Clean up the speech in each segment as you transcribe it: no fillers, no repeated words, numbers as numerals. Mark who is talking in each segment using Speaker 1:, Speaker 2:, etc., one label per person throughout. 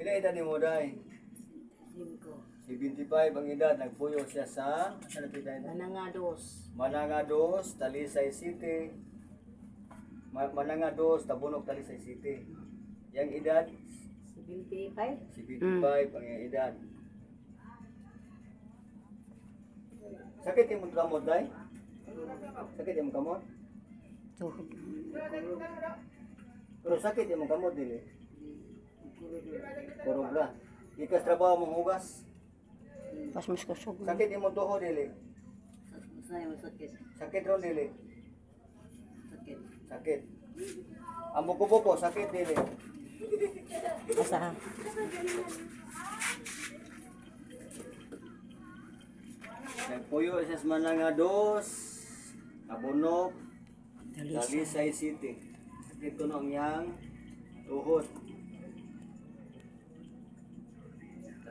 Speaker 1: Ilan edad ni mo day? 75 ang edad, nagpuyo siya sa Manangados, Talisay City. Manangados, Tabunok, Talisay City. Yang edad? 75 ang iyang edad. Sakit yung kamot, day? Sakit yung kamot?
Speaker 2: Tuhod.
Speaker 1: Pero sakit yung kamot, dili? Kurog. Ikas trabaho mong hugas?
Speaker 2: Pas mas kusog.
Speaker 1: Sakit yung tuhod, dili? Sakit ron, dili? Sakit. Ang buko-buko, sakit, dili?
Speaker 2: Asa?
Speaker 1: Nagpuyo siya sa Manangados, Tabunok, Talisay City. Sakit ko ang yang tuhod.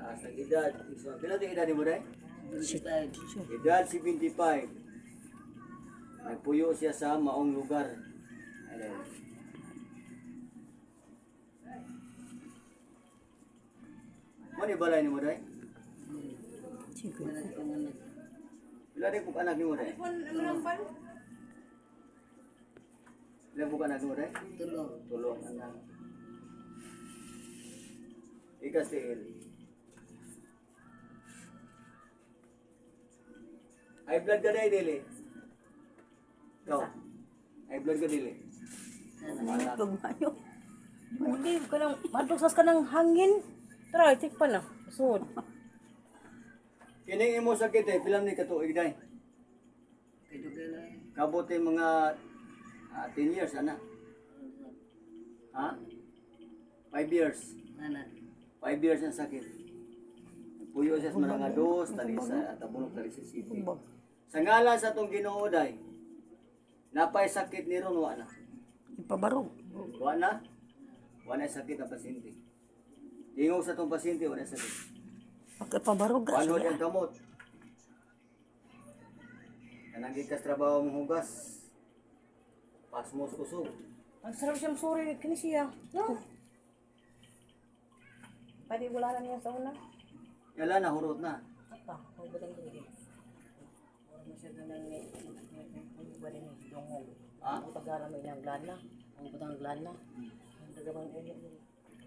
Speaker 1: Taas ang edad. Pila ang edad ni mo, day? Edad 75. Nagpuyo siya sa maong lugar. Ayan. Ano yung balay ni mo, day?
Speaker 2: Sige.
Speaker 1: Pila din kung anak ni mo, day? Pila kung anak ni mo, day? Tulong anak. Ikas tiil. High blood ka, day, dili? Ikaw? High blood ka, dili?
Speaker 2: Pagmayo.
Speaker 3: Hindi ka nang madugsas ka ng hangin. Tara, tik pa na. Sud.
Speaker 1: Kining imo sakit eh, pilang ni katuig, day? Kabuti mga 10 years, ana? Ha? 5 years? 5 years ang sakit. Puyo siya sa Manangados, Talisay, at Tabunok, Talisay City. Sa ngalan sa itong Ginoo, day, napay sakit ni ron, wala na.
Speaker 2: Ipabarog.
Speaker 1: Wala na? Wala na sakit ang pasyente. Ingong sa itong pasyente, wala na sakit.
Speaker 2: Pagkapabarog ka
Speaker 1: Paano
Speaker 2: siya.
Speaker 1: yung kamot? Kanang gikas trabaho mong hugas. Pasmos kusog.
Speaker 3: Ang sarap siyang suri kini siya. No. Pwede wala na niya sa una.
Speaker 1: Yala na, hurot na.
Speaker 3: Apa? Ang batang dili. Wala mo siya na nang wala ni dongol.
Speaker 1: Ha?
Speaker 3: Ang tagara mo ilang glana. Ang batang glana. Ang tagamang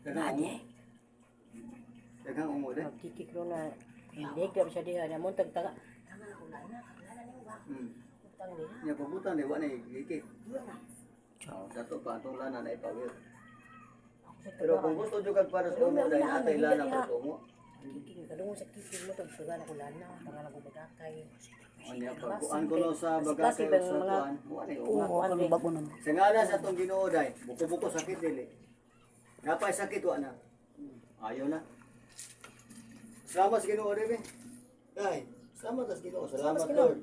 Speaker 1: Dagang umo. Dagang umo din.
Speaker 3: Magkikik ro na. Hindi ka siya diha na mo tagtaga. Tama na wala na. Wala na yung wak. Utang diha.
Speaker 1: Niya pabutan, di ba na ikik. Sa ito pa, itong lana na ipawir. Pero kung gusto nyo kag para sa umo, dahil atay lana para sa umo.
Speaker 3: Kiking kadung sa kiking mo tagtaga na kulana. Tanga na kumadakay.
Speaker 1: Niya, pagkuhan ko no sa bagakay o sa kuhan, wala yung umo.
Speaker 2: Oo, ano bago naman.
Speaker 1: Sa ngala sa itong Ginoo, day, buko-buko sakit dili. Napay sakit wa na. Ayaw na. Salamat sa Ginoo, Rebe. Day, salamat sa Ginoo. Salamat, Lord.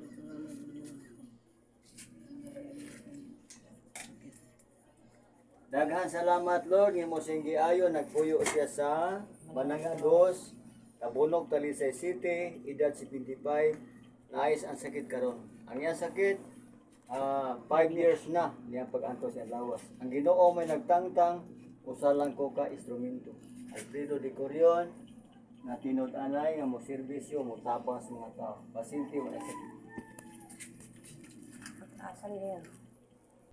Speaker 1: Daghan salamat, Lord. Nga mo siyang giayon, nagpuyo siya sa Manangados, Tabunok, Talisay City, edad 75. Naayos ang sakit karon. Ang iyang sakit, 5 years na niya pag-antos niya lawas. Ang Ginoo may nagtangtang, usa lang ko ka instrumento. Alfredo de Corion, na tinud-anay nga mo serbisyo, mo tapang sa mga tao. Pasinti, wala sakit.
Speaker 3: Asan niya yan?